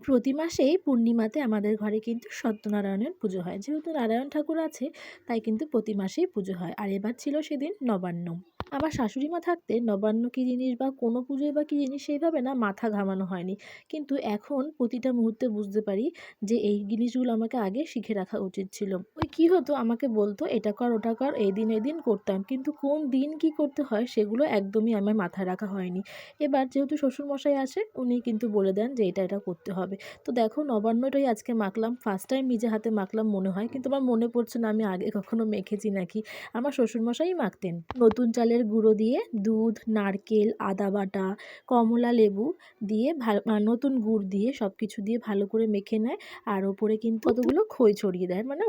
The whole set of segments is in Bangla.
প্রতি মাসেই পূর্ণিমাতে আমাদের ঘরে কিন্তু সত্যনারায়ণের পুজো হয়। যেহেতু নারায়ণ ঠাকুর আছে তাই কিন্তু প্রতি মাসেই পুজো হয়। আর এবার ছিল সেদিন নবান্ন। আমার শাশুড়ি মা থাকতে নবান্ন কী জিনিস বা কোনো পুজোই বা কী জিনিস সেইভাবে না মাথা ঘামানো হয়নি। কিন্তু এখন প্রতিটা মুহূর্তে বুঝতে পারি যে এই জিনিসগুলো আমাকে আগে শিখে রাখা উচিত ছিল। ওই কী হতো, আমাকে বলতো এটা কর ওটা কর, এই দিন করতাম, কিন্তু কোন দিন কী করতে হয় সেগুলো একদমই আমার মাথায় রাখা হয়নি। এবার যেহেতু শ্বশুরমশাই আসে উনি কিন্তু বলে দেন যে এটা করতে হবে। তো দেখো নবান্নটাই আজকে মাখলাম, ফার্স্ট টাইম নিজে হাতে মাখলাম মনে হয়, কিন্তু আমার মনে পড়ছে না আমি আগে কখনো মেখেছি নাকি। আমার শ্বশুরমশাই মাখতেন। নতুন চালের গুঁড়ো দিয়ে দুধ, নারকেল, আদা বাটা, কমলা লেবু দিয়ে নতুন গুড় দিয়ে সব কিছু দিয়ে ভালো করে মেখে নেয়। আর ওপরে কিন্তু কতগুলো খই ছড়িয়ে দেয়, মানে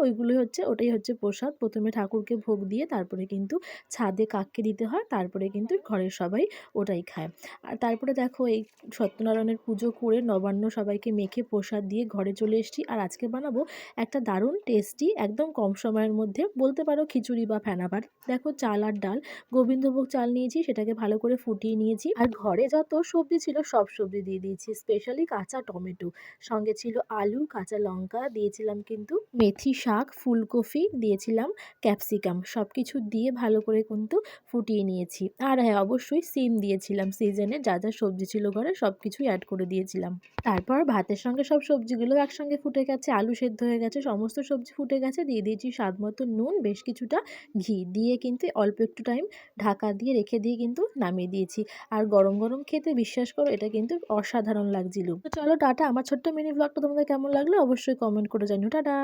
ওটাই হচ্ছে প্রসাদ। প্রথমে ঠাকুরকে ভোগ দিয়ে তারপরে কিন্তু ছাদে কাককে দিতে হয়, তারপরে কিন্তু ঘরের সবাই ওটাই খায়। আর তারপরে দেখো এই সত্যনারায়ণের পুজো করে নবান্ন সবাইকে মেখে প্রসাদ দিয়ে ঘরে চলে এসেছি। আর আজকে বানাবো একটা দারুণ টেস্টি, একদম কম সময়ের মধ্যে বলতে পারো খিচুড়ি বা ফেনা ভাত। দেখো চাল আর ডাল, গোবিন্দভোগ চাল নিয়েছি, সেটাকে ভালো করে ফুটিয়ে নিয়েছি। আর ঘরে যত সবজি ছিল সব সবজি দিয়ে দিয়েছি, স্পেশালি কাঁচা টমেটো, সঙ্গে ছিল আলু, কাঁচা লঙ্কা, দিয়েছিলাম কিন্তু মেথি শাক, ফুলকপি, দিয়েছিলাম ক্যাপসিকাম, সব কিছু দিয়ে ভালো করে কিন্তু ফুটিয়ে নিয়েছি। আর হ্যাঁ, অবশ্যই সিম দিয়েছিলাম, সিজনে যা যা সবজি ছিল ঘরে সব কিছুই অ্যাড করে দিয়েছিলাম। তারপর ভাতের সঙ্গে সব সবজিগুলো একসঙ্গে ফুটে গেছে, আলু সেদ্ধ হয়ে গেছে, সমস্ত সবজি ফুটে গেছে, দিয়ে দিয়েছি স্বাদ মতো নুন, বেশ কিছুটা ঘি দিয়ে কিন্তু অল্প একটু টাইম ঢাকা দিয়ে রেখে দিয়ে কিন্তু নামিয়ে দিয়েছি। আর গরম গরম খেতে বিশ্বাস করো এটা কিন্তু অসাধারণ লাগছিল। তো চলো টাটা। আমার ছোট্ট মিনি ব্লগটা তোমাদের কেমন লাগলো অবশ্যই কমেন্ট করে জানিও। টাটা।